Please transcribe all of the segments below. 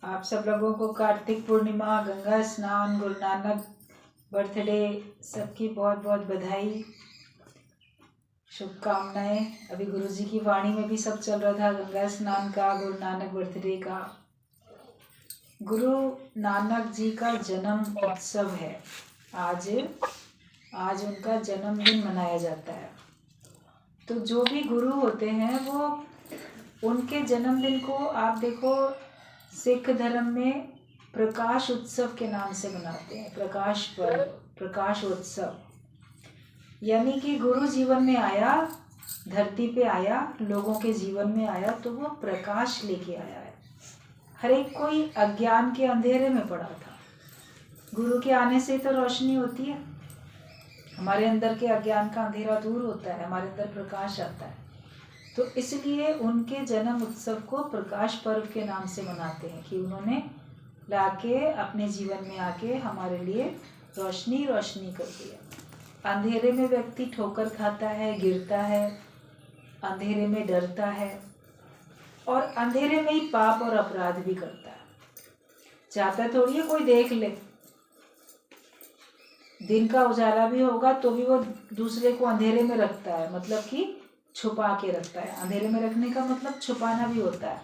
आप सब लोगों को कार्तिक पूर्णिमा, गंगा स्नान, गुरु नानक बर्थडे सबकी बहुत बहुत बधाई, शुभकामनाएं। अभी गुरु जी की वाणी में भी सब चल रहा था, गंगा स्नान का, गुरु नानक बर्थडे का। गुरु नानक जी का जन्म उत्सव है आज। आज उनका जन्मदिन मनाया जाता है। तो जो भी गुरु होते हैं वो उनके जन्मदिन को आप देखो, सिख धर्म में प्रकाश उत्सव के नाम से मनाते हैं। प्रकाश पर्व, प्रकाश उत्सव, यानी कि गुरु जीवन में आया, धरती पे आया, लोगों के जीवन में आया तो वो प्रकाश लेके आया है। हर एक कोई अज्ञान के अंधेरे में पड़ा था, गुरु के आने से तो रोशनी होती है। हमारे अंदर के अज्ञान का अंधेरा दूर होता है, हमारे अंदर प्रकाश आता है। तो इसलिए उनके जन्म उत्सव को प्रकाश पर्व के नाम से मनाते हैं कि उन्होंने लाके अपने जीवन में आके हमारे लिए रोशनी रोशनी कर दिया। अंधेरे में व्यक्ति ठोकर खाता है, गिरता है, अंधेरे में डरता है और अंधेरे में ही पाप और अपराध भी करता है। चाहता थोड़ी है कोई देख ले, दिन का उजाला भी होगा तो भी वो दूसरे को अंधेरे में रखता है, मतलब कि छुपा के रखता है। अंधेरे में रखने का मतलब छुपाना भी होता है।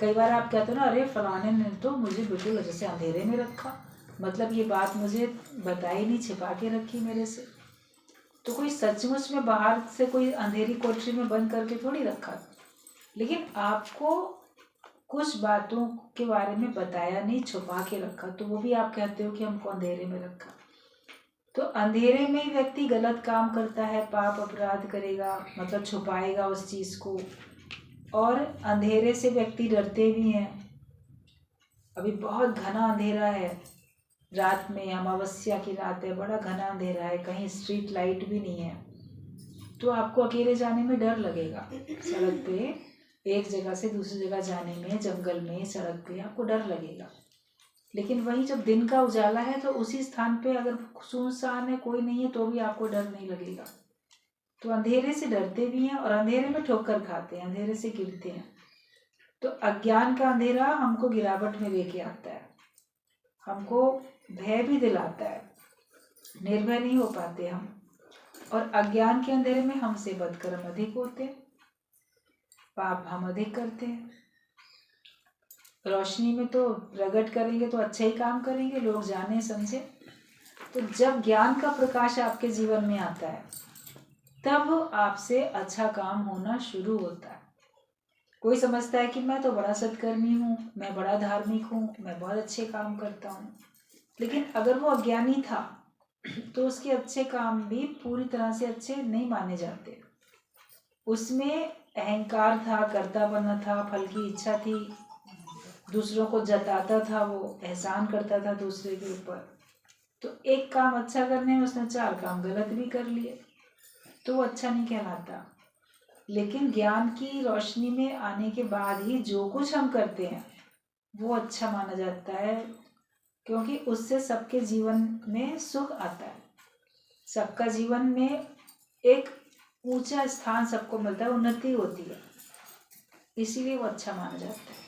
कई बार आप कहते हो ना, अरे फलाने ने तो मुझे बिल्कुल जैसे अंधेरे में रखा, मतलब ये बात मुझे बताई नहीं, छिपा के रखी मेरे से। तो कोई सचमुच में बाहर से कोई अंधेरी कोठरी में बंद करके थोड़ी रखा, लेकिन आपको कुछ बातों के बारे में बताया नहीं, छुपा के रखा, तो वो भी आप कहते हो कि हमको अंधेरे में रखा। तो अंधेरे में व्यक्ति गलत काम करता है, पाप अपराध करेगा, मतलब छुपाएगा उस चीज़ को। और अंधेरे से व्यक्ति डरते भी हैं। अभी बहुत घना अंधेरा है, रात में अमावस्या की रात है, बड़ा घना अंधेरा है, कहीं स्ट्रीट लाइट भी नहीं है, तो आपको अकेले जाने में डर लगेगा। सड़क पे एक जगह से दूसरी जगह जाने में, जंगल में, सड़क पे आपको डर लगेगा। लेकिन वही जब दिन का उजाला है तो उसी स्थान पे अगर सुनसान है, कोई नहीं है, तो भी आपको डर नहीं लगेगा। तो अंधेरे से डरते भी हैं और अंधेरे में ठोकर खाते हैं, अंधेरे से गिरते हैं। तो अज्ञान का अंधेरा हमको गिरावट में लेके आता है, हमको भय भी दिलाता है, निर्भय नहीं हो पाते हम। और अज्ञान के अंधेरे में हमसे बदकर्म अधिक होते हैं, पाप हम अधिक करते हैं। रोशनी में तो प्रकट करेंगे तो अच्छा ही काम करेंगे, लोग जाने समझे। तो जब ज्ञान का प्रकाश आपके जीवन में आता है तब आपसे अच्छा काम होना शुरू होता है। कोई समझता है कि मैं तो बड़ा सत्कर्मी हूँ, मैं बड़ा धार्मिक हूँ, मैं बहुत अच्छे काम करता हूँ, लेकिन अगर वो अज्ञानी था तो उसके अच्छे काम भी पूरी तरह से अच्छे नहीं माने जाते। उसमें अहंकार था, कर्तापना था, फल की इच्छा थी, दूसरों को जताता था, वो एहसान करता था दूसरे के ऊपर। तो एक काम अच्छा करने में उसने 4 काम गलत भी कर लिए, तो वो अच्छा नहीं कहलाता। लेकिन ज्ञान की रोशनी में आने के बाद ही जो कुछ हम करते हैं वो अच्छा माना जाता है, क्योंकि उससे सबके जीवन में सुख आता है, सबका जीवन में एक ऊंचा स्थान सबको मिलता है, उन्नति होती है, इसीलिए वो अच्छा माना जाता है।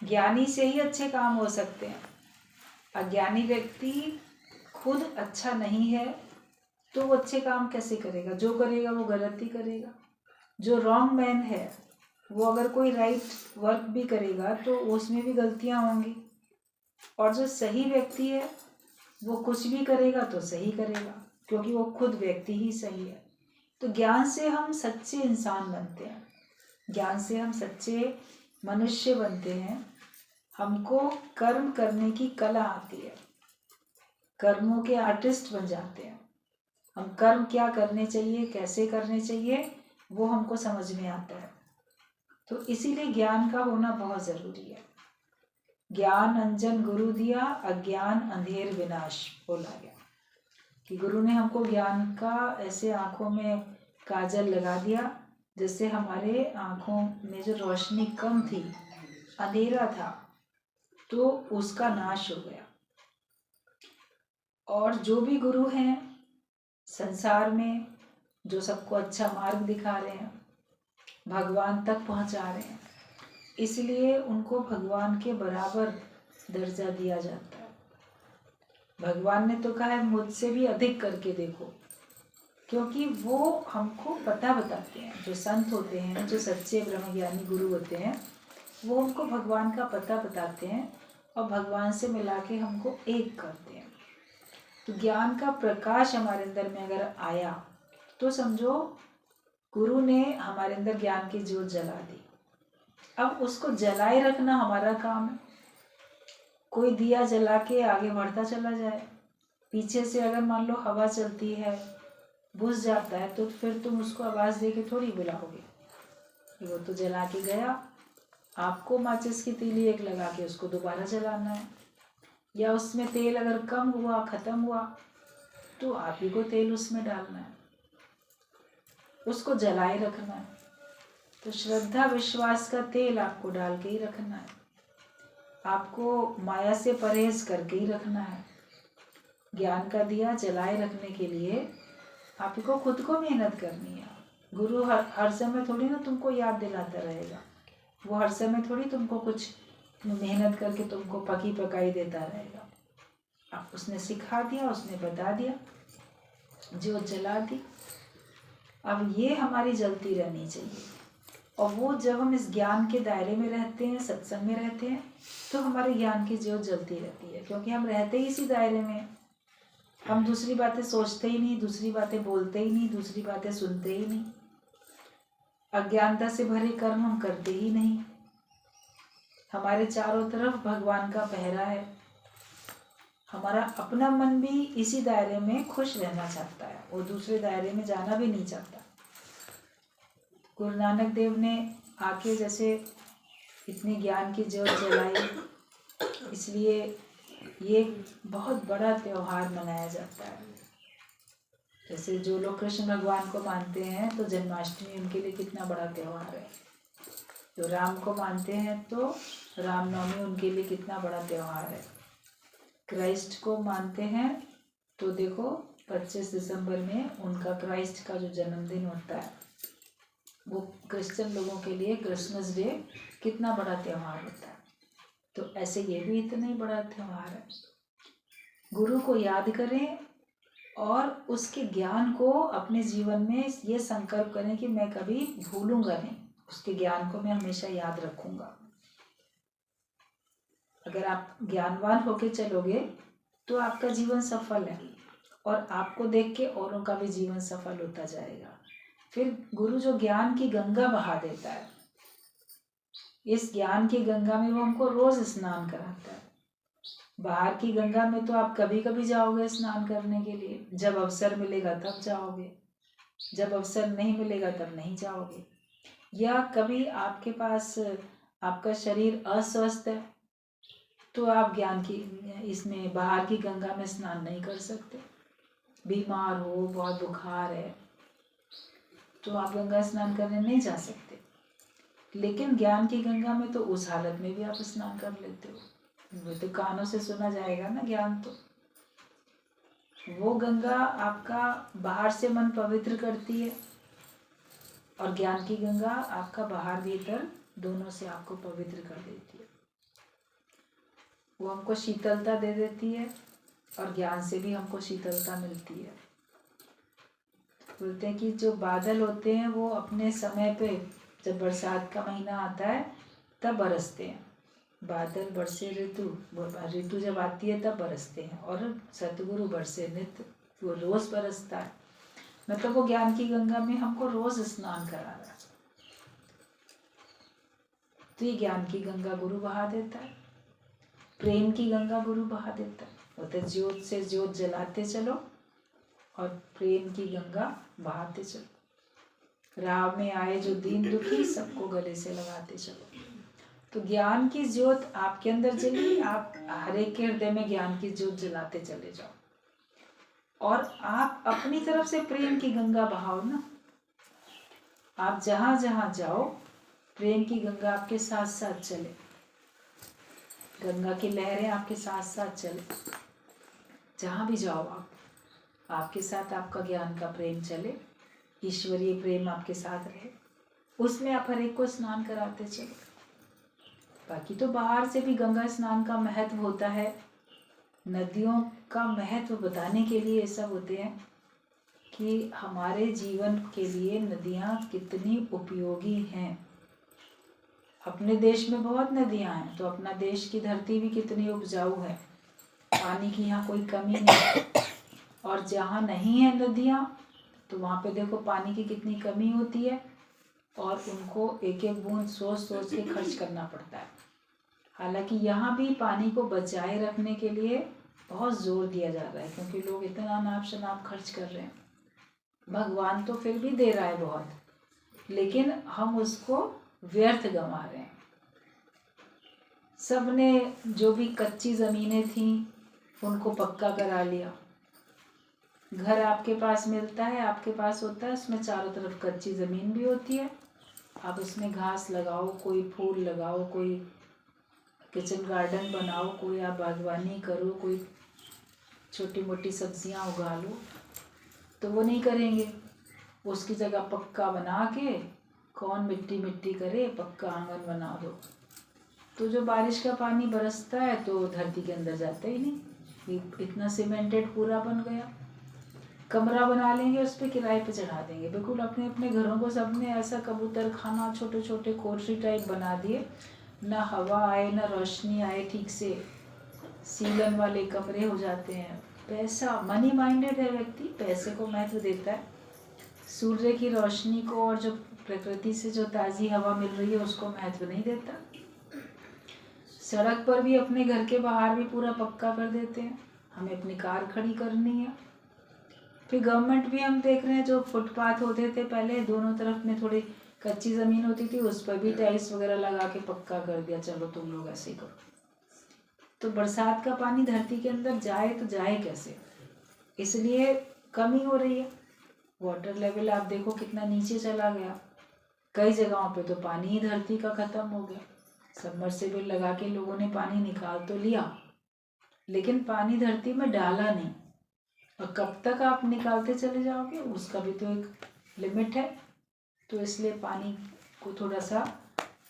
ज्ञानी से ही अच्छे काम हो सकते हैं। अज्ञानी व्यक्ति खुद अच्छा नहीं है तो वो अच्छे काम कैसे करेगा? जो करेगा वो गलत ही करेगा। जो रॉन्ग मैन है वो अगर कोई राइट वर्क भी करेगा तो उसमें भी गलतियां होंगी, और जो सही व्यक्ति है वो कुछ भी करेगा तो सही करेगा, क्योंकि वो खुद व्यक्ति ही सही है। तो ज्ञान से हम सच्चे इंसान बनते हैं, ज्ञान से हम सच्चे मनुष्य बनते हैं। हमको कर्म करने की कला आती है, कर्मों के आर्टिस्ट बन जाते हैं। हम कर्म क्या करने चाहिए, कैसे करने चाहिए, वो हमको समझ में आता है। तो इसीलिए ज्ञान का होना बहुत ज़रूरी है। ज्ञान अंजन गुरु दिया, अज्ञान अंधेर विनाश बोला गया कि गुरु ने हमको ज्ञान का ऐसे आँखों में काजल लगा दिया जिससे हमारे आँखों में जो रोशनी कम थी, अंधेरा था, तो उसका नाश हो गया। और जो भी गुरु हैं संसार में, जो सबको अच्छा मार्ग दिखा रहे हैं, भगवान तक पहुंचा रहे हैं, इसलिए उनको भगवान के बराबर दर्जा दिया जाता है। भगवान ने तो कहा है मुझसे भी अधिक करके देखो, क्योंकि वो हमको पता बताते हैं। जो संत होते हैं, जो सच्चे ब्रह्मज्ञानी गुरु होते हैं, वो हमको भगवान का पता बताते हैं और भगवान से मिला के हमको एक करते हैं। तो ज्ञान का प्रकाश हमारे अंदर में अगर आया तो समझो गुरु ने हमारे अंदर ज्ञान की ज्योत जला दी। अब उसको जलाए रखना हमारा काम है। कोई दिया जला के आगे बढ़ता चला जाए, पीछे से अगर मान लो हवा चलती है, बुझ जाता है, तो फिर तुम उसको आवाज़ दे के थोड़ी बुलाओगे, वो तो जला के गया। आपको माचिस की तीली एक लगा के उसको दोबारा जलाना है, या उसमें तेल अगर कम हुआ, ख़त्म हुआ, तो आप ही को तेल उसमें डालना है, उसको जलाए रखना है। तो श्रद्धा विश्वास का तेल आपको डाल के ही रखना है, आपको माया से परहेज करके ही रखना है। ज्ञान का दिया जलाए रखने के लिए आपको खुद को मेहनत करनी है। गुरु हर समय थोड़ी ना तुमको याद दिलाता रहेगा, वो हर समय थोड़ी तुमको कुछ मेहनत करके तुमको पकी पकाई देता रहेगा। अब उसने सिखा दिया, उसने बता दिया, जो जला दी। अब ये हमारी जलती रहनी चाहिए। और वो जब हम इस ज्ञान के दायरे में रहते हैं, सत्संग में रहते हैं, तो हमारे ज्ञान की ज्योत जलती रहती है, क्योंकि हम रहते ही इसी दायरे में। हम दूसरी बातें सोचते ही नहीं, दूसरी बातें बोलते ही नहीं, दूसरी बातें सुनते ही नहीं। अज्ञानता से भरे कर्म हम करते ही नहीं। हमारे चारों तरफ भगवान का पहरा है। हमारा अपना मन भी इसी दायरे में खुश रहना चाहता है, वो दूसरे दायरे में जाना भी नहीं चाहता। गुरु नानक देव ने आके जैसे इतने ज्ञान की ज्योत जलाई, इसलिए ये बहुत बड़ा त्योहार मनाया जाता है। जैसे जो लोग कृष्ण भगवान को मानते हैं तो जन्माष्टमी उनके लिए कितना बड़ा त्योहार है। जो राम को मानते हैं तो रामनवमी उनके लिए कितना बड़ा त्योहार है। क्राइस्ट को मानते हैं तो देखो 25 दिसंबर में उनका क्राइस्ट का जो जन्मदिन होता है, वो क्रिश्चियन लोगों के लिए क्रिसमस डे कितना बड़ा त्यौहार होता है। तो ऐसे ये भी इतना ही बड़ा त्यौहार है। गुरु को याद करें और उसके ज्ञान को अपने जीवन में ये संकल्प करें कि मैं कभी भूलूंगा नहीं, उसके ज्ञान को मैं हमेशा याद रखूंगा। अगर आप ज्ञानवान होके चलोगे तो आपका जीवन सफल है, और आपको देख के औरों का भी जीवन सफल होता जाएगा। फिर गुरु जो ज्ञान की गंगा बहा देता है, इस ज्ञान की गंगा में वो हमको रोज स्नान कराता है। बाहर की गंगा में तो आप कभी कभी जाओगे स्नान करने के लिए, जब अवसर मिलेगा तब जाओगे, जब अवसर नहीं मिलेगा तब नहीं जाओगे। या कभी आपके पास आपका शरीर अस्वस्थ है तो आप ज्ञान की इसमें बाहर की गंगा में स्नान नहीं कर सकते। बीमार हो, बहुत बुखार है, तो आप गंगा स्नान करने नहीं जा सकते। लेकिन ज्ञान की गंगा में तो उस हालत में भी आप स्नान कर लेते हो। वो तो कानों से सुना जाएगा ना ज्ञान। तो वो गंगा आपका बाहर से मन पवित्र करती है, और ज्ञान की गंगा आपका बाहर भीतर दोनों से आपको पवित्र कर देती है। वो हमको शीतलता दे देती है, और ज्ञान से भी हमको शीतलता मिलती है। बोलते हैं कि जो बादल होते हैं वो अपने समय पे, जब बरसात का महीना आता है तब बरसते हैं। बादल बरसे ऋतु जब आती है तब बरसते हैं, और सतगुरु बरसे नित्य, वो रोज बरसता है। मतलब वो ज्ञान की गंगा में हमको रोज स्नान करा रहा है। तो ये ज्ञान की गंगा गुरु बहा देता है, प्रेम की गंगा गुरु बहा देता है। बोलते ज्योत से ज्योत जलाते चलो और प्रेम की गंगा बहाते चलो। राह में आए जो दीन दुखी, सबको गले से लगाते चलो। तो ज्ञान की ज्योत आपके अंदर जली, आप हर एक के हृदय में ज्ञान की ज्योत जलाते चले जाओ, और आप अपनी तरफ से प्रेम की गंगा बहाओ ना। आप जहां जहां जाओ प्रेम की गंगा आपके साथ साथ चले, गंगा की लहरें आपके साथ साथ चले। जहां भी जाओ आप, आपके साथ आपका ज्ञान का प्रेम चले, ईश्वरीय प्रेम आपके साथ रहे, उसमें आप हर एक को स्नान कराते चलो। बाकी तो बाहर से भी गंगा स्नान का महत्व होता है। नदियों का महत्व बताने के लिए ये सब होते हैं कि हमारे जीवन के लिए नदियाँ कितनी उपयोगी हैं। अपने देश में बहुत नदियाँ हैं, तो अपना देश की धरती भी कितनी उपजाऊ है, पानी की यहाँ कोई कमी नहीं। और जहाँ नहीं है नदियाँ तो वहाँ पे देखो पानी की कितनी कमी होती है, और उनको एक एक बूंद सोच सोच के खर्च करना पड़ता है। हालांकि यहाँ भी पानी को बचाए रखने के लिए बहुत जोर दिया जा रहा है, क्योंकि लोग इतना नाप शनाप खर्च कर रहे हैं। भगवान तो फिर भी दे रहा है बहुत, लेकिन हम उसको व्यर्थ गंवा रहे हैं। सबने जो भी कच्ची ज़मीनें थी उनको पक्का करा लिया। घर आपके पास मिलता है, आपके पास होता है, उसमें चारों तरफ कच्ची ज़मीन भी होती है। आप उसमें घास लगाओ, कोई फूल लगाओ, कोई किचन गार्डन बनाओ, कोई आप बागवानी करो, कोई छोटी मोटी सब्जियां उगा लो, तो वो नहीं करेंगे। उसकी जगह पक्का बना के कौन मिट्टी मिट्टी करे, पक्का आंगन बना दो, तो जो बारिश का पानी बरसता है तो धरती के अंदर जाता ही नहीं। इतना सीमेंटेड पूरा बन गया। कमरा बना लेंगे, उस पर किराए पे चढ़ा देंगे। बिल्कुल अपने अपने घरों को सबने ऐसा कबूतर खाना, छोटे छोटे कोठरी टाइप बना दिए, ना हवा आए ना रोशनी आए ठीक से, सीलन वाले कमरे हो जाते हैं। पैसा, मनी माइंडेड है व्यक्ति, पैसे को महत्व देता है, सूर्य की रोशनी को और जो प्रकृति से जो ताज़ी हवा मिल रही है उसको महत्व नहीं देता। सड़क पर भी, अपने घर के बाहर भी पूरा पक्का कर देते हैं। हमें अपनी कार खड़ी करनी है, फिर गवर्नमेंट भी हम देख रहे हैं, जो फुटपाथ होते थे पहले दोनों तरफ में थोड़ी कच्ची ज़मीन होती थी, उस पर भी टाइल्स वगैरह लगा के पक्का कर दिया, चलो तुम लोग ऐसे ही करो। तो बरसात का पानी धरती के अंदर जाए तो जाए कैसे, इसलिए कमी हो रही है। वाटर लेवल आप देखो कितना नीचे चला गया। कई जगहों पे तो पानी ही धरती का ख़त्म हो गया। सबमर्सिबल लगा के लोगों ने पानी निकाल तो लिया, लेकिन पानी धरती में डाला नहीं। और कब तक आप निकालते चले जाओगे, उसका भी तो एक लिमिट है। तो इसलिए पानी को थोड़ा सा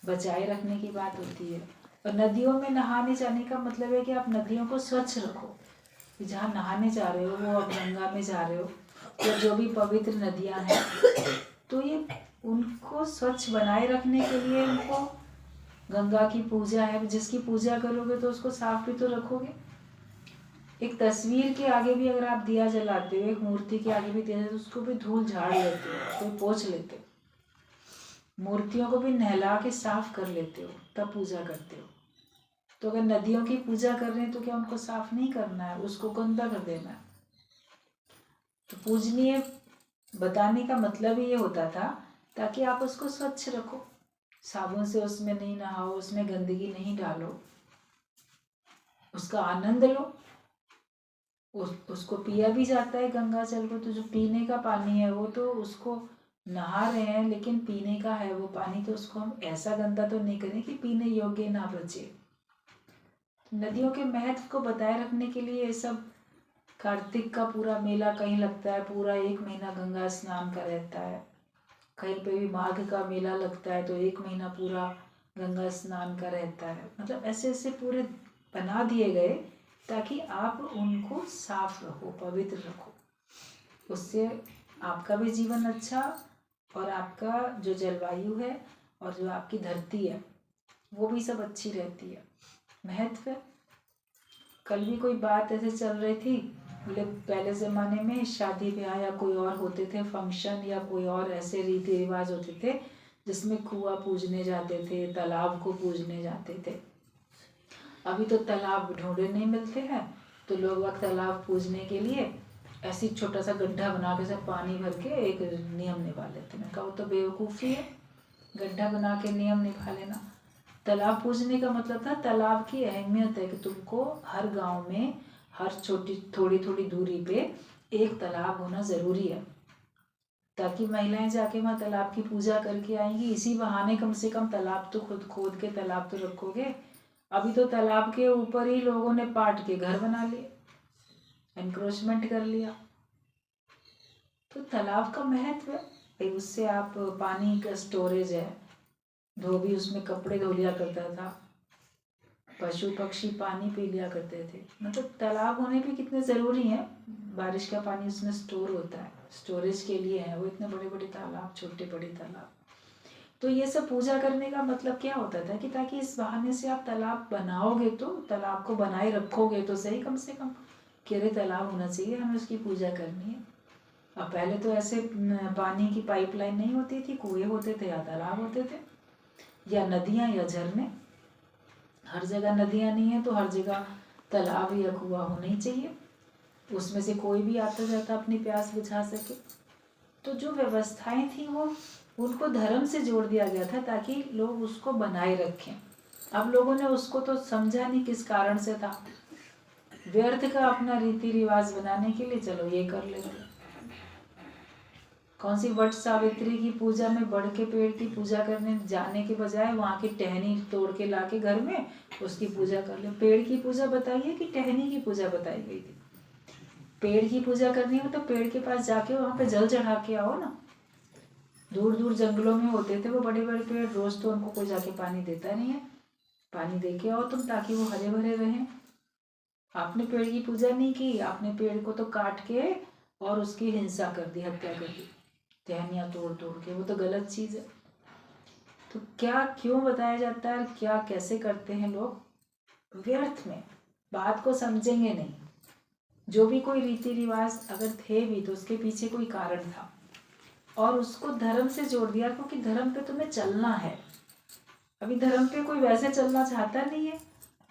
बचाए रखने की बात होती है। और नदियों में नहाने जाने का मतलब है कि आप नदियों को स्वच्छ रखो। जहाँ नहाने जा रहे हो, वो आप गंगा में जा रहे हो या जो भी पवित्र नदियाँ हैं, तो ये उनको स्वच्छ बनाए रखने के लिए उनको गंगा की पूजा है। जिसकी पूजा करोगे तो उसको साफ भी तो रखोगे। एक तस्वीर के आगे भी अगर आप दिया जलाते हो, एक मूर्ति के आगे भी दिया जलाते हो, उसको भी धूल झाड़ लेते हो, कोई पोंछ लेते हो। मूर्तियों को भी नहला के साफ कर लेते हो, तब पूजा करते हो। तो अगर नदियों की पूजा कर रहे हैं तो क्या उनको साफ नहीं करना है, उसको गंदा कर देना है? तो पूजनीय बताने का मतलब ये होता था ताकि आप उसको स्वच्छ रखो, साबुन से उसमें नहीं नहाओ, उसमें गंदगी नहीं डालो, उसका आनंद लो। उसको पिया भी जाता है गंगा जल को, तो जो पीने का पानी है वो तो उसको नहा रहे हैं, लेकिन पीने का है वो पानी, तो उसको हम ऐसा गंदा तो नहीं करें कि पीने योग्य ना बचे। नदियों के महत्व को बताए रखने के लिए ये सब, कार्तिक का पूरा मेला कहीं लगता है, पूरा 1 महीना गंगा स्नान का रहता है। कहीं पे भी माघ का मेला लगता है तो 1 महीना पूरा गंगा स्नान का रहता है। मतलब ऐसे ऐसे पूरे बना दिए गए ताकि आप उनको साफ रखो, पवित्र रखो। उससे आपका भी जीवन अच्छा, और आपका जो जलवायु है और जो आपकी धरती है वो भी सब अच्छी रहती है। महत्व है। कल भी कोई बात ऐसे चल रही थी, बोले पहले ज़माने में शादी ब्याह या कोई और होते थे फंक्शन, या कोई और ऐसे रीति रिवाज होते थे जिसमें कुआं पूजने जाते थे, तालाब को पूजने जाते थे। अभी तो तालाब ढूंढे नहीं मिलते हैं, तो लोग वक्त तालाब पूजने के लिए ऐसी छोटा सा गड्ढा बना के सब पानी भर के एक नियम निभा लेते हैं। मैं कहा वो तो बेवकूफ़ी है, गड्ढा बना के नियम निभा लेना। तालाब पूजने का मतलब था तालाब की अहमियत है कि तुमको हर गांव में हर छोटी थोड़ी थोड़ी दूरी पे एक तालाब होना ज़रूरी है, ताकि महिलाएं जाके वहाँ तालाब की पूजा करके आएंगी। इसी बहाने कम से कम तालाब तो खुद खोद के तालाब तो रखोगे। अभी तो तालाब के ऊपर ही लोगों ने पाट के घर बना लिए, एनक्रोचमेंट कर लिया। तो तालाब का महत्व है, उससे आप पानी का स्टोरेज है। धोबी उसमें कपड़े धो लिया करता था, पशु पक्षी पानी पी लिया करते थे। मतलब तालाब होने भी कितने ज़रूरी हैं, बारिश का पानी उसमें स्टोर होता है, स्टोरेज के लिए है वो इतने बड़े बड़े तालाब, छोटे बड़े तालाब। तो ये सब पूजा करने का मतलब क्या होता था कि ताकि इस बहाने से आप तालाब बनाओगे, तो तालाब को बनाए रखोगे तो सही, कम से कम कि अरे तालाब होना चाहिए, हमें उसकी पूजा करनी है। अब पहले तो ऐसे पानी की पाइपलाइन नहीं होती थी, कुएं होते थे या तालाब होते थे या नदियाँ या झरने। हर जगह नदियाँ नहीं है तो हर जगह तालाब या कुआं होना ही चाहिए, उसमें से कोई भी आता जाता अपनी प्यास बुझा सके। तो जो व्यवस्थाएं थी वो उनको धर्म से जोड़ दिया गया था ताकि लोग उसको बनाए रखें। अब लोगों ने उसको तो समझा नहीं किस कारण से था, व्यर्थ का अपना रीति रिवाज बनाने के लिए चलो ये कर लेते। कौन सी वट सावित्री की पूजा में बड़ के पेड़ की पूजा करने जाने के बजाय वहाँ की टहनी तोड़ के ला के घर में उसकी पूजा कर ले। पेड़ की पूजा बताइए कि टहनी की पूजा बताई गई थी? पेड़ की पूजा करनी हो तो पेड़ के पास जाके वहाँ पे जल चढ़ा के आओ ना। दूर दूर जंगलों में होते थे वो बड़े बड़े पेड़, रोज तो उनको कोई जाके पानी देता नहीं है, पानी दे के आओ तुम ताकि वो हरे भरे रहें। आपने पेड़ की पूजा नहीं की, आपने पेड़ को तो काट के और उसकी हिंसा कर दी, हत्या कर दी, टहनियाँ तोड़ तोड़ के, वो तो गलत चीज़ है। तो क्या क्यों बताया जाता है, क्या कैसे करते हैं लोग? व्यर्थ में, बात को समझेंगे नहीं। जो भी कोई रीति रिवाज अगर थे भी तो उसके पीछे कोई कारण था और उसको धर्म से जोड़ दिया, क्योंकि धर्म पे तुम्हें चलना है। अभी धर्म पे कोई वैसे चलना चाहता नहीं है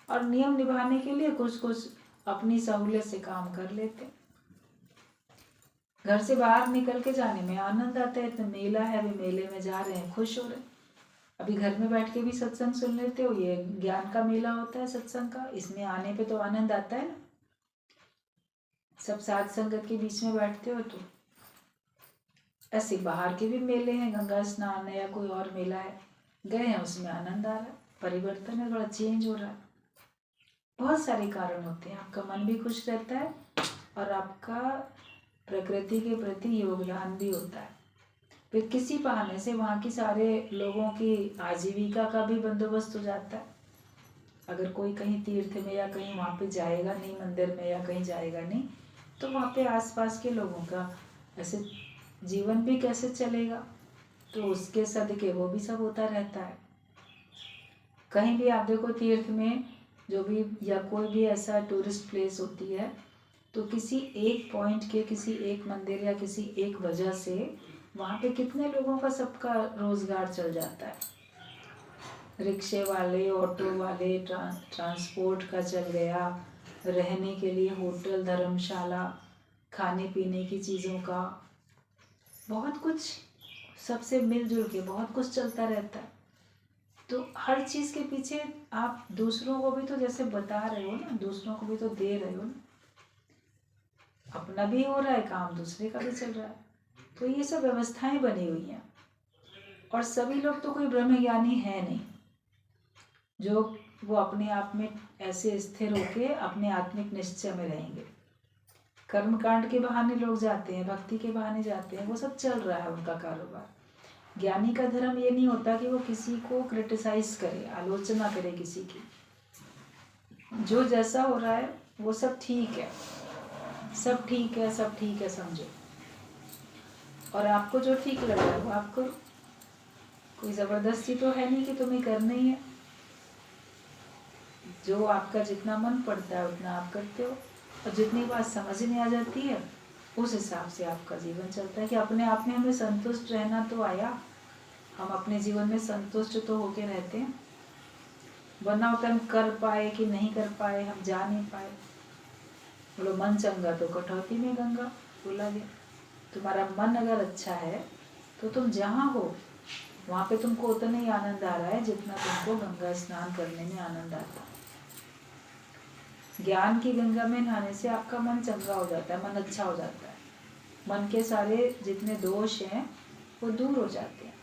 और नियम निभाने के लिए कुछ कुछ अपनी सहूलियत से काम कर लेते। घर से बाहर निकल के जाने में आनंद आता है, इतना मेला है, अभी मेले में जा रहे हैं, खुश हो रहे हैं। अभी घर में बैठ के भी सत्संग सुन लेते हो, ये ज्ञान का मेला होता है सत्संग का, इसमें आने पे तो आनंद आता है ना। सब साथ संगत के बीच में बैठते हो तो ऐसे बाहर के भी मेले हैं, गंगा स्नान है या कोई और मेला है, गए हैं, उसमें आनंद आ रहा है, परिवर्तन है, थोड़ा चेंज हो रहा है। बहुत सारे कारण होते हैं, आपका मन भी खुश रहता है और आपका प्रकृति के प्रति योगदान भी होता है। फिर किसी बहाने से वहाँ की सारे लोगों की आजीविका का भी बंदोबस्त हो जाता है। अगर कोई कहीं तीर्थ में या कहीं वहाँ पे जाएगा नहीं, मंदिर में या कहीं जाएगा नहीं, तो वहाँ पे आसपास के लोगों का ऐसे जीवन भी कैसे चलेगा, तो उसके सदके वो भी सब होता रहता है। कहीं भी आप देखो तीर्थ में जो भी या कोई भी ऐसा टूरिस्ट प्लेस होती है, तो किसी एक पॉइंट के, किसी एक मंदिर या किसी एक वजह से वहाँ पे कितने लोगों का सबका रोजगार चल जाता है। रिक्शे वाले, ऑटो वाले, ट्रांसपोर्ट का चल गया, रहने के लिए होटल, धर्मशाला, खाने पीने की चीज़ों का, बहुत कुछ सबसे मिलजुल के बहुत कुछ चलता रहता है। तो हर चीज़ के पीछे आप दूसरों को भी तो जैसे बता रहे हो ना, दूसरों को भी तो दे रहे हो ना, अपना भी हो रहा है काम, दूसरे का भी चल रहा है। तो ये सब व्यवस्थाएं बनी हुई हैं और सभी लोग तो कोई ब्रह्मज्ञानी है नहीं जो वो अपने आप में ऐसे स्थिर होके अपने आत्मिक निश्चय में रहेंगे। कर्मकांड के बहाने लोग जाते हैं, भक्ति के बहाने जाते हैं, वो सब चल रहा है उनका कारोबार। ज्ञानी का धर्म ये नहीं होता कि वो किसी को क्रिटिसाइज करे, आलोचना करे किसी की। जो जैसा हो रहा है वो सब ठीक है, सब ठीक है, सब ठीक है समझो, और आपको जो ठीक लग रहा है वो आप करो। कोई ज़बरदस्ती तो है नहीं कि तुम्हें करना ही है। जो आपका जितना मन पड़ता है उतना आप करते हो और जितनी बात समझ में आ जाती है उस हिसाब से आपका जीवन चलता है कि अपने आप में हमें संतुष्ट रहना तो आया, हम अपने जीवन में संतुष्ट तो होके रहते हैं। वरना होता हम कर पाए कि नहीं कर पाए, हम जा नहीं पाए। बोलो मन चंगा तो कटौती में गंगा, बोला गया। तुम्हारा मन अगर अच्छा है तो तुम जहाँ हो वहाँ पे तुमको उतना ही आनंद आ रहा है जितना तुमको गंगा स्नान करने में आनंद आता है। ज्ञान की गंगा में नहाने से आपका मन चंगा हो जाता है, मन अच्छा हो जाता है, मन के सारे जितने दोष हैं वो दूर हो जाते हैं।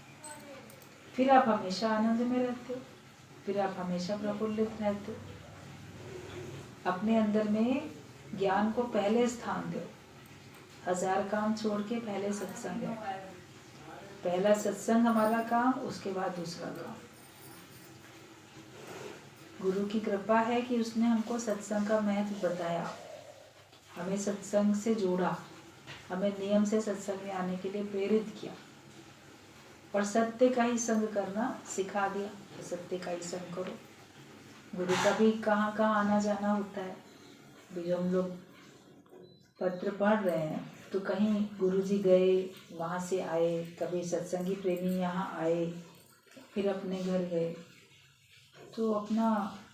फिर आप हमेशा आनंद में रहते हो, फिर आप हमेशा प्रफुल्लित रहते हो। अपने अंदर में ज्ञान को पहले स्थान दो, 1000 काम छोड़ के पहले सत्संग है। पहला सत्संग हमारा काम, उसके बाद दूसरा काम। गुरु की कृपा है कि उसने हमको सत्संग का महत्व बताया, हमें सत्संग से जोड़ा, हमें नियम से सत्संग में आने के लिए प्रेरित किया और सत्य का ही संग करना सिखा दिया। तो सत्य का ही संग करो। गुरु का भी कहाँ कहाँ आना जाना होता है। अभी जो हम लोग पत्र पढ़ रहे हैं तो कहीं गुरुजी गए, वहाँ से आए, कभी सत्संगी प्रेमी यहाँ आए, फिर अपने घर गए, तो अपना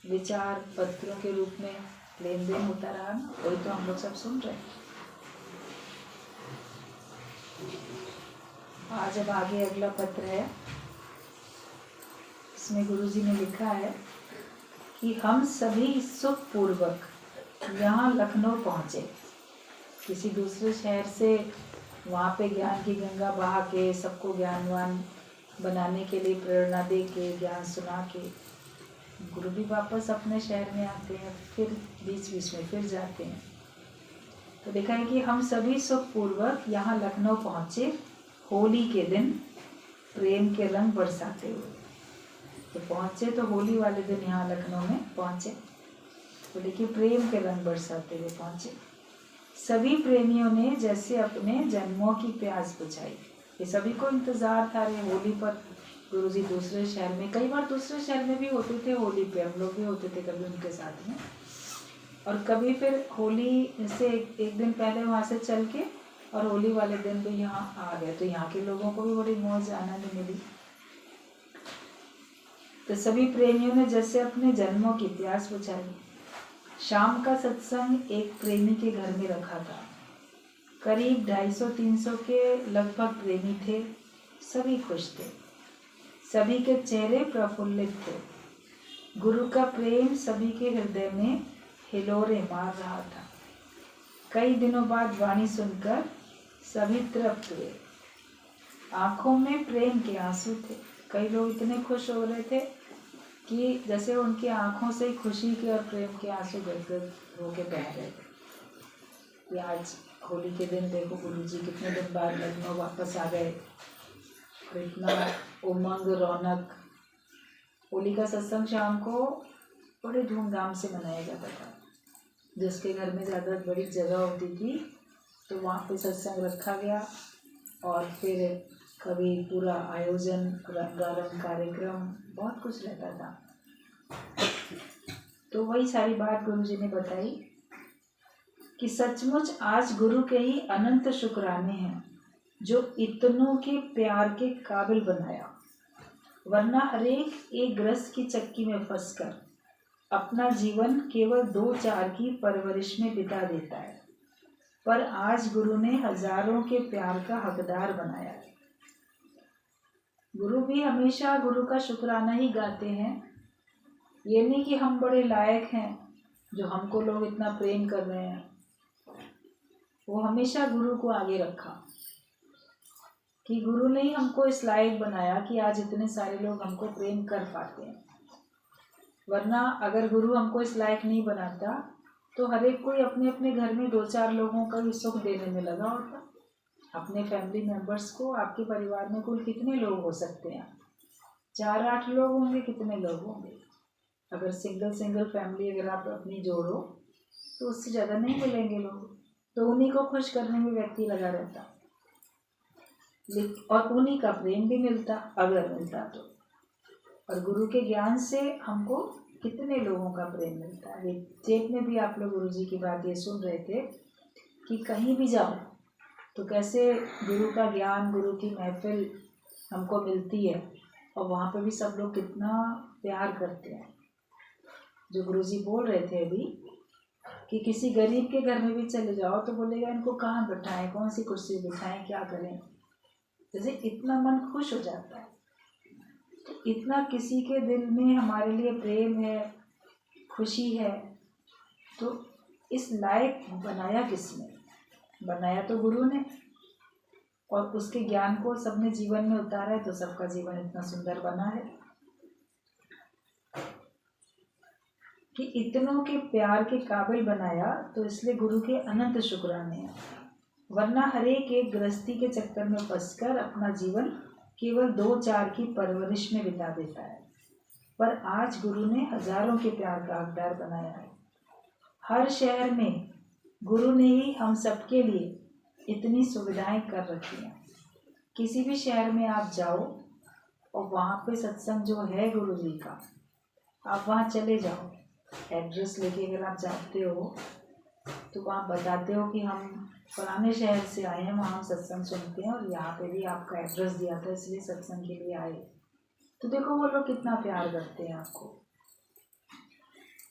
विचार पत्रों के रूप में लेन देन होता रहा ना। वही तो हम लोग सब सुन रहे हैं। आज अब आगे अगला पत्र है, इसमें गुरुजी ने लिखा है कि हम सभी सुखपूर्वक यहाँ लखनऊ पहुँचे। किसी दूसरे शहर से वहाँ पे ज्ञान की गंगा बहा के सबको ज्ञानवान बनाने के लिए प्रेरणा दे के ज्ञान सुना के गुरु भी वापस अपने शहर में आते हैं, फिर बीच बीच में फिर जाते हैं। तो देखा है कि हम सभी सुखपूर्वक यहाँ लखनऊ पहुँचे, होली के दिन प्रेम के रंग बरसाते हुए। तो पहुँचे तो होली वाले दिन यहाँ लखनऊ में पहुँचे, तो देखिए प्रेम के रंग बरसाते हुए पहुँचे। सभी प्रेमियों ने जैसे अपने जन्मों की प्यास बुझाई। ये सभी को इंतज़ार था रे होली पर। गुरुजी दूसरे शहर में, कई बार दूसरे शहर में भी होते थे होली पे, हम लोग भी होते थे कभी उनके साथ में, और कभी फिर होली से एक दिन पहले वहाँ से चल के और होली वाले दिन भी यहाँ आ गए। तो यहाँ के लोगों को भी बड़ी मौज आनंद मिली। तो सभी प्रेमियों ने जैसे अपने जन्मों की प्यास बुझाई। शाम का सत्संग एक प्रेमी के घर में रखा था। करीब 250-300 के लगभग प्रेमी थे। सभी खुश थे, सभी के चेहरे प्रफुल्लित थे। गुरु का प्रेम सभी के हृदय में हिलोरे मार रहा था। कई दिनों बाद वाणी सुनकर सभी तृप्त हुए। आंखों में प्रेम के आंसू थे। कई लोग इतने खुश हो रहे थे कि जैसे उनकी आंखों से खुशी के और प्रेम के आंसू गदगद होके बह रहे थे कि आज होली के दिन देखो गुरुजी कितने दिन बाद लखनऊ वापस आ गए। तो इतना उमंग रौनक। होली का सत्संग शाम को बड़े धूमधाम से मनाया जाता था। जिसके घर में ज़्यादा बड़ी जगह होती थी तो वहाँ पे सत्संग रखा गया और फिर कभी पूरा आयोजन, रंगारंग कार्यक्रम, बहुत कुछ रहता था। तो वही सारी बात गुरुजी ने बताई कि सचमुच आज गुरु के ही अनंत शुक्राने हैं जो इतनों के प्यार के काबिल बनाया, वरना हरेक एक ग्रस्त की चक्की में फंसकर अपना जीवन केवल 2-4 की परवरिश में बिता देता है। पर आज गुरु ने हजारों के प्यार का हकदार बनाया है। गुरु भी हमेशा गुरु का शुक्राना ही गाते हैं। ये नहीं कि हम बड़े लायक हैं जो हमको लोग इतना प्रेम कर रहे हैं। वो हमेशा गुरु को आगे रखा कि गुरु ने ही हमको इस लायक बनाया कि आज इतने सारे लोग हमको प्रेम कर पाते हैं। वरना अगर गुरु हमको इस लायक नहीं बनाता तो हर एक कोई अपने अपने घर में 2-4 लोगों का भी सुख देने में लगा होता। अपने फैमिली मेंबर्स को, आपके परिवार में कुल कितने लोग हो सकते हैं? 4-8 लोग होंगे, कितने लोग होंगे? अगर सिंगल फैमिली अगर आप अपनी जोड़ो तो उससे ज़्यादा नहीं मिलेंगे लोग। तो उन्हीं को खुश करने में व्यक्ति लगा रहता और उन्हीं का प्रेम भी मिलता अगर मिलता तो। और गुरु के ज्ञान से हमको कितने लोगों का प्रेम मिलता है। चेत में भी आप लोग गुरुजी की बात ये सुन रहे थे कि कहीं भी जाओ तो कैसे गुरु का ज्ञान, गुरु की महफिल हमको मिलती है और वहाँ पे भी सब लोग कितना प्यार करते हैं। जो गुरुजी बोल रहे थे अभी कि किसी गरीब के घर में भी चले जाओ तो बोलेगा इनको कहाँ बैठाएं, कौन सी कुर्सी बिठाएं, क्या करें। जैसे इतना मन खुश हो जाता है। तो इतना किसी के दिल में हमारे लिए प्रेम है, खुशी है, तो इस लायक बनाया किसने? बनाया तो गुरु ने। और उसके ज्ञान को सबने जीवन में उतारा है तो सबका जीवन इतना सुंदर बना है कि इतनों के प्यार के काबिल बनाया। तो इसलिए गुरु के अनंत शुक्राने हैं। वरना हर एक गृहस्थी के चक्कर में फंसकर अपना जीवन केवल 2-4 की परवरिश में बिता देता है। पर आज गुरु ने हजारों के प्यार का हकदार बनाया है। हर शहर में गुरु ने ही हम सबके लिए इतनी सुविधाएं कर रखी हैं। किसी भी शहर में आप जाओ और वहाँ पे सत्संग जो है गुरु जी का, आप वहाँ चले जाओ, एड्रेस लेके अगर आप जाते हो तो वहाँ बताते हो कि हम फलाने शहर से आए हैं, वहाँ हम सत्संग सुनते हैं और यहाँ पे भी आपका एड्रेस दिया था इसलिए सत्संग के लिए आए। तो देखो वो लोग कितना प्यार करते हैं आपको,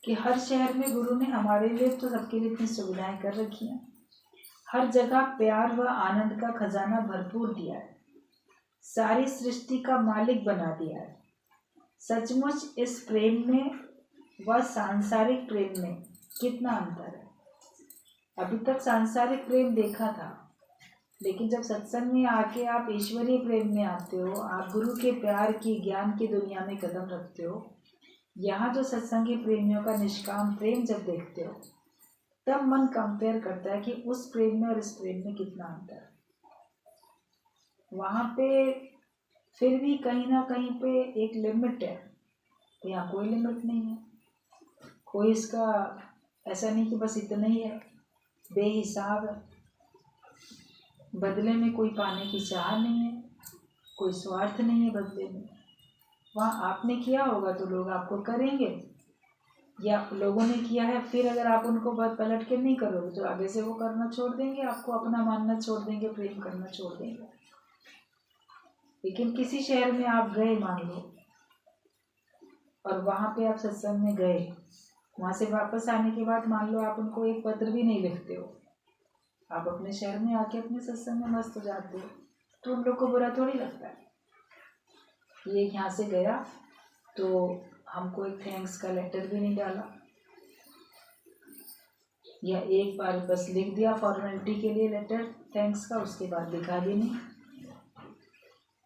कि हर शहर में गुरु ने हमारे लिए तो सबके लिए इतनी सुविधाएं कर रखी हैं। हर जगह प्यार व आनंद का खजाना भरपूर दिया है, सारी सृष्टि का मालिक बना दिया है। सचमुच इस प्रेम में व सांसारिक प्रेम में कितना अंतर है। अभी तक सांसारिक प्रेम देखा था, लेकिन जब सत्संग में आके आप ईश्वरीय प्रेम में आते हो, आप गुरु के प्यार की ज्ञान की दुनिया में कदम रखते हो, यहाँ जो सत्संगी प्रेमियों का निष्काम प्रेम जब देखते हो, तब मन कंपेयर करता है कि उस प्रेम में और इस प्रेम में कितना अंतर है। वहाँ पे फिर भी कहीं ना कहीं पे एक लिमिट है, तो यहाँ कोई लिमिट नहीं है। कोई इसका ऐसा नहीं कि बस इतना ही है, बेहिसाब है। बदले में कोई पाने की चाह नहीं है, कोई स्वार्थ नहीं है बदले में। वहाँ आपने किया होगा तो लोग आपको करेंगे, या लोगों ने किया है फिर अगर आप उनको बात पलट के नहीं करोगे तो आगे से वो करना छोड़ देंगे, आपको अपना मानना छोड़ देंगे, प्रेम करना छोड़ देंगे। लेकिन किसी शहर में आप गए मान लो, और वहाँ पे आप सत्संग में गए, वहाँ से वापस आने के बाद मान लो आप उनको एक पत्र भी नहीं लिखते हो, आप अपने शहर में आके अपने सत्संग में मस्त हो जाते हो, तो उन लोग को बुरा थोड़ी लगता है। ये यहाँ से गया तो हमको एक थैंक्स का लेटर भी नहीं डाला, या एक बार बस लिख दिया फॉर्मेलिटी के लिए लेटर थैंक्स का, उसके बाद दिखा भी नहीं,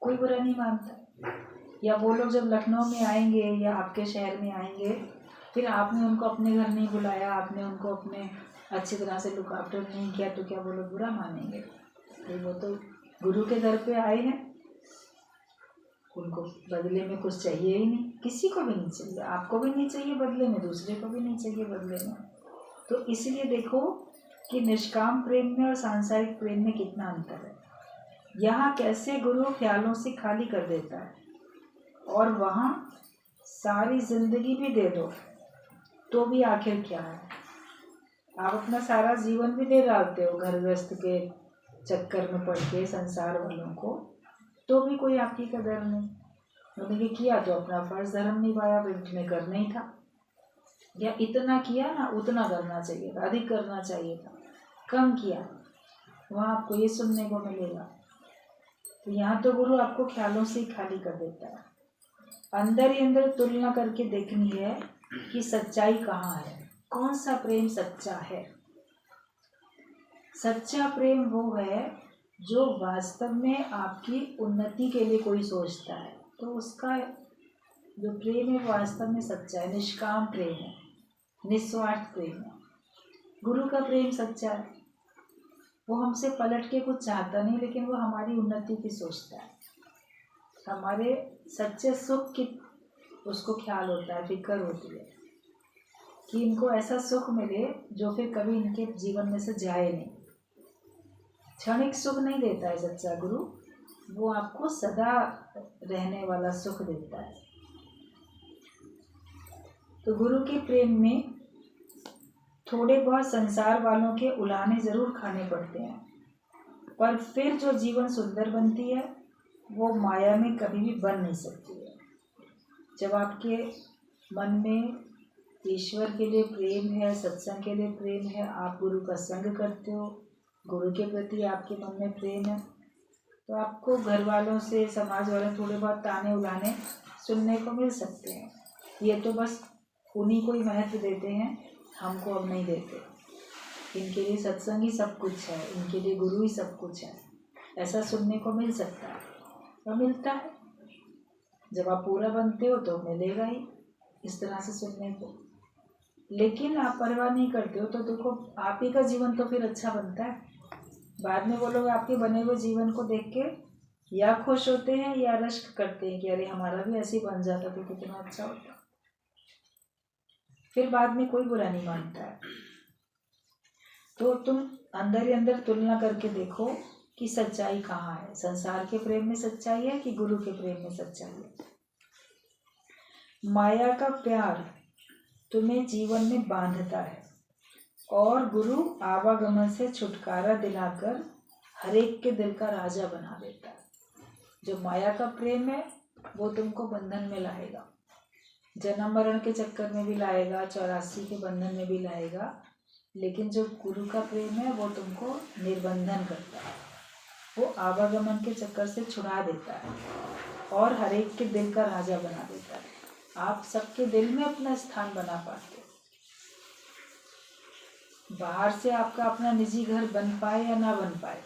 कोई बुरा नहीं मानता। या वो लोग जब लखनऊ में आएंगे या आपके शहर में आएंगे, फिर आपने उनको अपने घर नहीं बुलाया, आपने उनको अपने अच्छी तरह से लुक आफ्टर नहीं किया, तो क्या वो लोग बुरा मानेंगे? तो वो तो गुरु के दर पे आए हैं, उनको बदले में कुछ चाहिए ही नहीं, किसी को भी नहीं चाहिए, आपको भी नहीं चाहिए बदले में, दूसरे को भी नहीं चाहिए बदले में। तो इसलिए देखो कि निष्काम प्रेम में और सांसारिक प्रेम में कितना अंतर है। यहाँ कैसे गुरु ख्यालों से खाली कर देता है, और वहाँ सारी जिंदगी भी दे दो तो भी आखिर क्या है, आप अपना सारा जीवन भी दे डालते हो घर गृहस्थ के चक्कर में पड़ के संसार वालों को, तो भी कोई आपकी कदर नहीं। उन्होंने किया तो अपना फर्ज धर्म निभाया, में करना ही था, या इतना किया ना उतना करना चाहिए था, अधिक करना चाहिए था, कम किया, वहाँ आपको ये सुनने को मिलेगा। तो यहाँ तो गुरु आपको ख्यालों से ही खाली कर देता है। अंदर ही अंदर तुलना करके देखनी है कि सच्चाई कहाँ है, कौन सा प्रेम सच्चा है। सच्चा प्रेम वो है जो वास्तव में आपकी उन्नति के लिए कोई सोचता है, तो उसका जो प्रेम है वास्तव में सच्चा है, निष्काम प्रेम है, निस्वार्थ प्रेम है। गुरु का प्रेम सच्चा है, वो हमसे पलट के कुछ चाहता नहीं, लेकिन वो हमारी उन्नति की सोचता है, हमारे सच्चे सुख की उसको ख्याल होता है, फिक्र होती है कि इनको ऐसा सुख मिले जो फिर कभी इनके जीवन में से जाए नहीं। क्षणिक सुख नहीं देता है सच्चा गुरु, वो आपको सदा रहने वाला सुख देता है। तो गुरु के प्रेम में थोड़े बहुत संसार वालों के उलाहने जरूर खाने पड़ते हैं, पर फिर जो जीवन सुंदर बनती है वो माया में कभी भी बन नहीं सकती है। जब आपके मन में ईश्वर के लिए प्रेम है, सत्संग के लिए प्रेम है, आप गुरु का संग करते हो, गुरु के प्रति आपके मन में प्रेम है, तो आपको घर वालों से, समाज वालों थोड़े बहुत ताने उलाने सुनने को मिल सकते हैं। ये तो बस उन्हीं को ही महत्व देते हैं, हमको अब नहीं देते। इनके लिए सत्संग ही सब कुछ है, इनके लिए गुरु ही सब कुछ है, ऐसा सुनने को मिल सकता है। तो मिलता है, जब आप पूरा बनते हो तो मिलेगा ही इस तरह से सुनने को। लेकिन आप परवाह नहीं करते हो तो देखो आप ही का जीवन तो फिर अच्छा बनता है। बाद में वो लोग आपके बने हुए जीवन को देख के या खुश होते हैं या रश्क करते हैं कि अरे हमारा भी ऐसे ही बन जाता तो कितना अच्छा होता। फिर बाद में कोई बुरा नहीं मानता है। तो तुम अंदर ही अंदर तुलना करके देखो कि सच्चाई कहाँ है। संसार के प्रेम में सच्चाई है कि गुरु के प्रेम में सच्चाई है। माया का प्यार तुम्हें जीवन में बांधता है और गुरु आवागमन से छुटकारा दिलाकर हर एक के दिल का राजा बना देता है। जो माया का प्रेम है वो तुमको बंधन में लाएगा, जन्म मरण के चक्कर में भी लाएगा, 84 के बंधन में भी लाएगा। लेकिन जो गुरु का प्रेम है वो तुमको निर्बंधन करता है, वो आवागमन के चक्कर से छुड़ा देता है और हर एक के दिल का राजा बना देता है। आप सबके दिल में अपना स्थान बना पाते हो। बाहर से आपका अपना निजी घर बन पाए या ना बन पाए,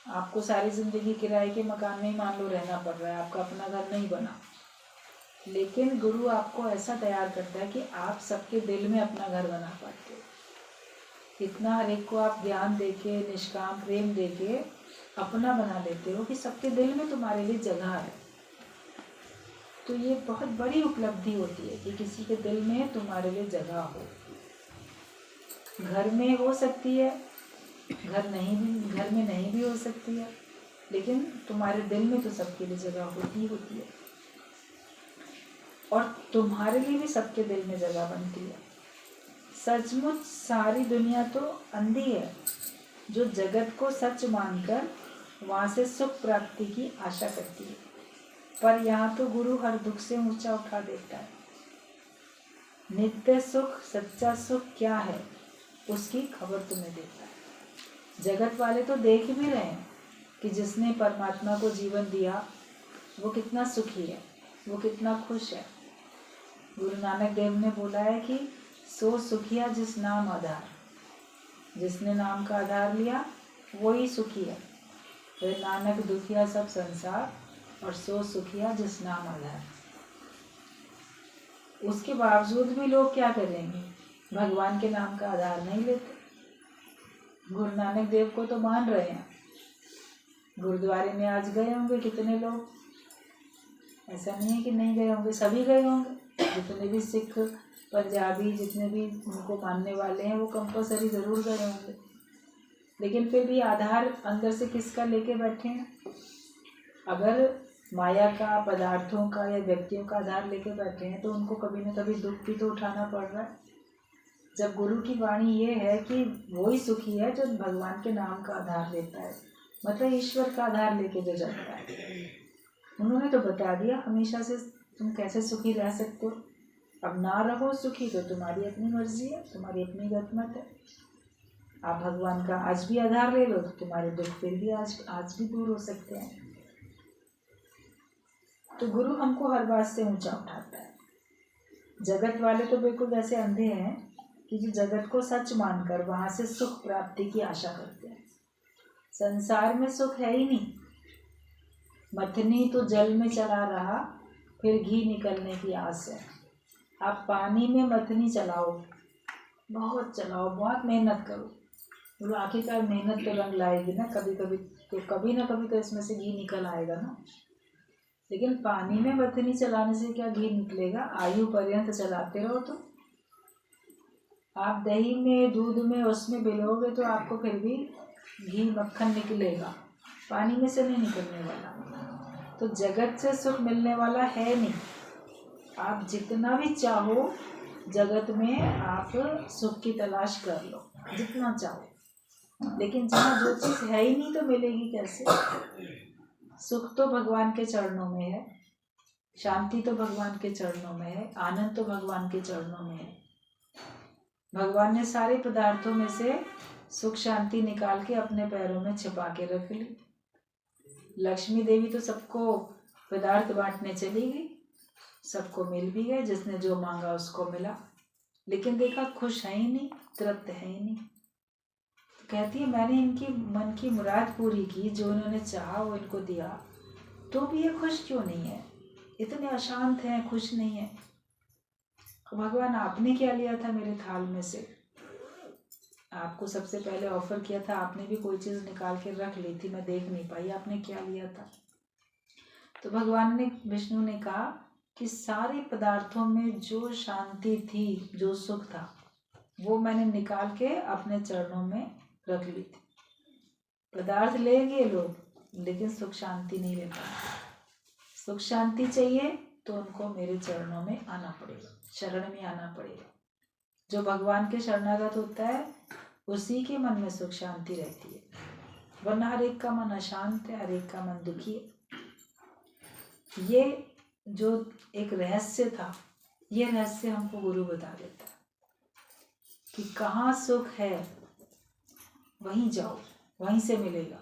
आपको सारी जिंदगी किराए के मकान में ही मान लो रहना पड़ रहा है, आपका अपना घर नहीं बना, लेकिन गुरु आपको ऐसा तैयार करता है कि आप सबके दिल में अपना घर बना पाते हो। इतना हर एक को आप ज्ञान देके, निष्काम प्रेम देके अपना बना लेते हो कि सबके दिल में तुम्हारे लिए जगह है। तो ये बहुत बड़ी उपलब्धि होती है कि किसी के दिल में तुम्हारे लिए जगह हो। घर में हो सकती है, घर में नहीं भी हो सकती है, लेकिन तुम्हारे दिल में तो सबके लिए जगह होती है और तुम्हारे लिए भी सबके दिल में जगह बनती है। सचमुच सारी दुनिया तो अंधी है जो जगत को सच मानकर वहाँ से सुख प्राप्ति की आशा करती है, पर यहाँ तो गुरु हर दुख से ऊंचा उठा देता है। नित्य सुख, सच्चा सुख क्या है उसकी खबर तुम्हें देता है। जगत वाले तो देख भी रहे हैं कि जिसने परमात्मा को जीवन दिया वो कितना सुखी है, वो कितना खुश है। गुरु नानक देव ने बोला है कि सो सुखिया जिस नाम आधार, जिसने नाम का आधार लिया वही सुखी है। फिर नानक दुखिया सब संसार और सो सुखिया जिस नाम आधार। उसके बावजूद भी लोग क्या करेंगे, भगवान के नाम का आधार नहीं लेते। गुरु नानक देव को तो मान रहे हैं, गुरुद्वारे में आज गए होंगे कितने लोग, ऐसा नहीं है कि नहीं गए होंगे, सभी गए होंगे। जितने भी सिख, पंजाबी, जितने भी उनको मानने वाले हैं वो कंपलसरी ज़रूर गए होंगे। लेकिन फिर भी आधार अंदर से किसका लेके बैठे हैं? अगर माया का, पदार्थों का या व्यक्तियों का आधार लेके बैठे हैं तो उनको कभी न कभी दुख भी तो उठाना पड़ रहा है। जब गुरु की वाणी ये है कि वही सुखी है जो भगवान के नाम का आधार लेता है, मतलब ईश्वर का आधार लेके जो चलता है। उन्होंने तो बता दिया हमेशा से तुम कैसे सुखी रह सकते हो। अब ना रहो सुखी तो तुम्हारी अपनी मर्जी है, तुम्हारी अपनी गतमत है। आप भगवान का आज भी आधार ले लो तो तुम्हारे दुख फिर भी आज भी दूर हो सकते हैं। तो गुरु हमको हर बात से ऊंचा उठाता है। जगत वाले तो बिल्कुल वैसे अंधे हैं कि जो जगत को सच मानकर वहां से सुख प्राप्ति की आशा करते हैं। संसार में सुख है ही नहीं। मथनी तो जल में चला रहा, फिर घी निकलने की आस है। आप पानी में मथनी चलाओ, बहुत चलाओ, बहुत मेहनत करो, बोलो आखिरकार मेहनत तो रंग लाएगी ना, कभी ना कभी तो इसमें से घी निकल आएगा ना। लेकिन पानी में मथनी चलाने से क्या घी निकलेगा? आयु पर्यंत चलाते रहो तो आप दही में, दूध में, उसमें मिलाओगे तो आपको फिर भी घी, मक्खन निकलेगा, पानी में से नहीं निकलने वाला। तो जगत से सुख मिलने वाला है नहीं। आप जितना भी चाहो जगत में आप सुख की तलाश कर लो, जितना चाहो, लेकिन जहाँ जो चीज़ है ही नहीं तो मिलेगी कैसे? सुख तो भगवान के चरणों में है, शांति तो भगवान के चरणों में है, आनंद तो भगवान के चरणों में है। भगवान ने सारे पदार्थों में से सुख शांति निकाल के अपने पैरों में छिपा के रख ली। लक्ष्मी देवी तो सबको पदार्थ बांटने चली गई, सबको मिल भी गए, जिसने जो मांगा उसको मिला, लेकिन देखा खुश है ही नहीं, तृप्त है ही नहीं। तो कहती है मैंने इनकी मन की मुराद पूरी की, जो इन्होंने चाहा वो इनको दिया, तो भी ये खुश क्यों नहीं है? इतने अशांत हैं, खुश नहीं है। भगवान आपने क्या लिया था मेरे थाल में से? आपको सबसे पहले ऑफर किया था, आपने भी कोई चीज़ निकाल के रख ली थी, मैं देख नहीं पाई आपने क्या लिया था। तो भगवान ने, विष्णु ने कहा कि सारे पदार्थों में जो शांति थी, जो सुख था, वो मैंने निकाल के अपने चरणों में रख ली थी। पदार्थ लेंगे लोग, लेकिन सुख शांति नहीं ले पाएंगे। सुख शांति चाहिए तो उनको मेरे चरणों में आना पड़ेगा, शरण में आना पड़ेगा। जो भगवान के शरणागत होता है उसी के मन में सुख शांति रहती है, वरना हर एक का मन अशांत है, हर एक का मन दुखी है। ये जो एक रहस्य था, ये रहस्य हमको गुरु बता देता है कि कहाँ सुख है वहीं जाओ, वहीं से मिलेगा।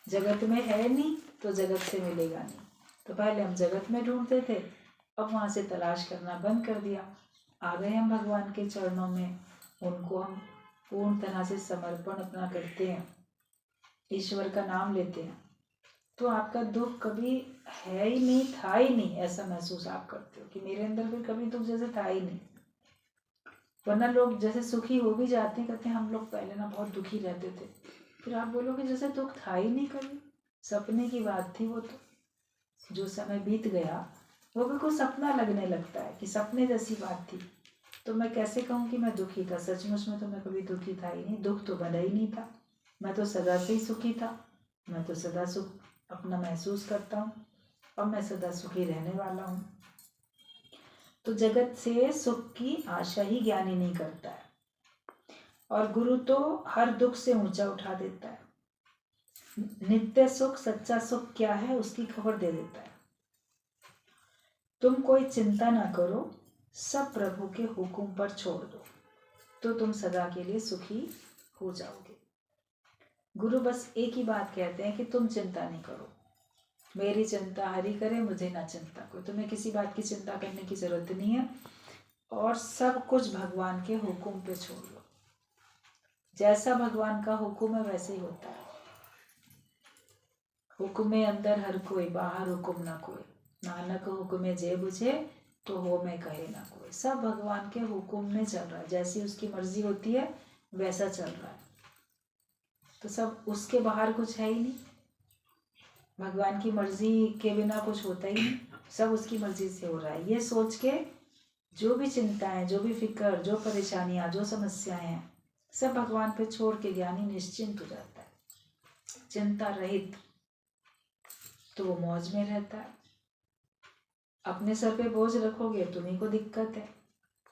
जगत में है नहीं तो जगत से मिलेगा नहीं। तो पहले हम जगत में ढूंढते थे, अब वहाँ से तलाश करना बंद कर दिया, आ गए हम भगवान के चरणों में, उनको हम पूर्ण तरह से समर्पण अपना करते हैं, ईश्वर का नाम लेते हैं, तो आपका दुख कभी है ही नहीं, था ही नहीं, ऐसा महसूस आप करते हो कि मेरे अंदर भी कभी दुख जैसे था ही नहीं। वरना लोग जैसे सुखी हो भी जाते हैं, कहते हैं हम लोग पहले ना बहुत दुखी रहते थे, फिर आप बोलोगे जैसे दुख था ही नहीं कभी, सपने की बात थी वो। तो जो समय बीत गया वो बिल्कुल सपना लगने लगता है कि सपने जैसी बात थी। तो मैं कैसे कहूँ कि मैं दुखी था? सचमुच में तो मैं कभी दुखी था ही नहीं, दुख तो बना ही नहीं था, मैं तो सदा से ही सुखी था। मैं तो सदा सुख अपना महसूस करता हूँ और मैं सदा सुखी रहने वाला हूँ। तो जगत से सुख की आशा ही ज्ञानी नहीं करता है, और गुरु तो हर दुख से ऊंचा उठा देता है। नित्य सुख, सच्चा सुख क्या है उसकी खबर दे देता है। तुम कोई चिंता ना करो, सब प्रभु के हुक्म पर छोड़ दो, तो तुम सदा के लिए सुखी हो जाओगे। गुरु बस एक ही बात कहते हैं कि तुम चिंता नहीं करो, मेरी चिंता हरि करे, मुझे ना चिंता कोई। तुम्हें किसी बात की चिंता करने की जरूरत नहीं है, और सब कुछ भगवान के हुक्म पे छोड़ दो। जैसा भगवान का हुक्म है वैसे ही होता है। हुक्म में अंदर हर कोई, बाहर हुक्म ना कोई। नानक हुक्मे जे बुझे, तो हो मैं कहे ना कोई। सब भगवान के हुक्म में चल रहा है, जैसी उसकी मर्जी होती है वैसा चल रहा है। तो सब उसके बाहर कुछ है ही नहीं, भगवान की मर्जी के बिना कुछ होता ही नहीं, सब उसकी मर्जी से हो रहा है। ये सोच के जो भी चिंताएं, जो भी फिक्र, जो परेशानियां, जो समस्याएं हैं, सब भगवान पे छोड़ के ज्ञानी निश्चिंत हो जाता है, चिंता रहित। तो वो मौज में रहता है। अपने सर पे बोझ रखोगे तुम्ही को दिक्कत है,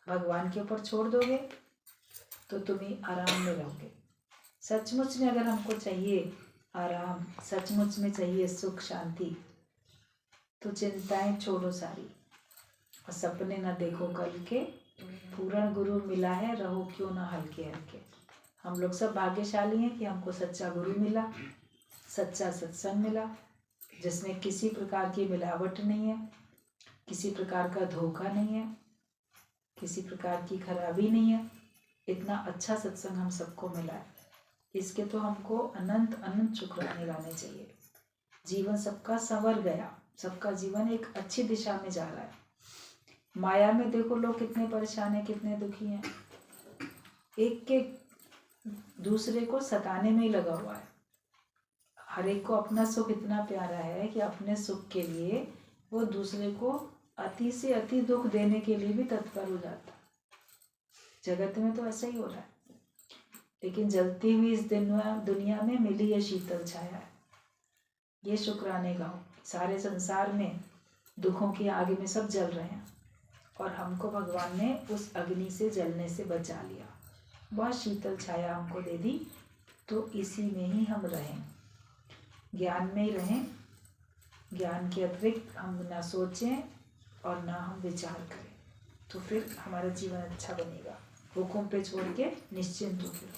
भगवान के ऊपर छोड़ दोगे तो तुम्ही आराम में रहोगे। सचमुच में अगर हमको चाहिए आराम, सचमुच में चाहिए सुख शांति, तो चिंताएं छोड़ो सारी, और सपने न देखो कल के, पूर्ण गुरु मिला है, रहो क्यों ना हल्के हल्के। हम लोग सब भाग्यशाली हैं कि हमको सच्चा गुरु मिला, सच्चा सत्संग मिला, जिसमें किसी प्रकार की मिलावट नहीं है, किसी प्रकार का धोखा नहीं है, किसी प्रकार की खराबी नहीं है। इतना अच्छा सत्संग हम सबको मिला है, इसके तो हमको अनंत अनंत शुक्राने गाने चाहिए। जीवन सबका संवर गया, सबका जीवन एक अच्छी दिशा में जा रहा है। माया में देखो लोग कितने परेशान हैं, कितने दुखी हैं, एक के दूसरे को सताने में ही लगा हुआ है। हर एक को अपना सुख इतना प्यारा है कि अपने सुख के लिए वो दूसरे को अति से अति दुख देने के लिए भी तत्पर हो जाता है। जगत में तो ऐसा ही हो रहा है, लेकिन जलती हुई इस दुनिया में मिली ये शीतल छाया है। ये शुक्राने गाओ, सारे संसार में दुखों की आग में सब जल रहे हैं, और हमको भगवान ने उस अग्नि से जलने से बचा लिया, बहुत शीतल छाया हमको दे दी। तो इसी में ही हम रहें, ज्ञान में ही रहें। ज्ञान के अतिरिक्त हम ना सोचें और ना हम विचार करें, तो फिर हमारा जीवन अच्छा बनेगा। हुक्म पे छोड़ के निश्चिंत होकर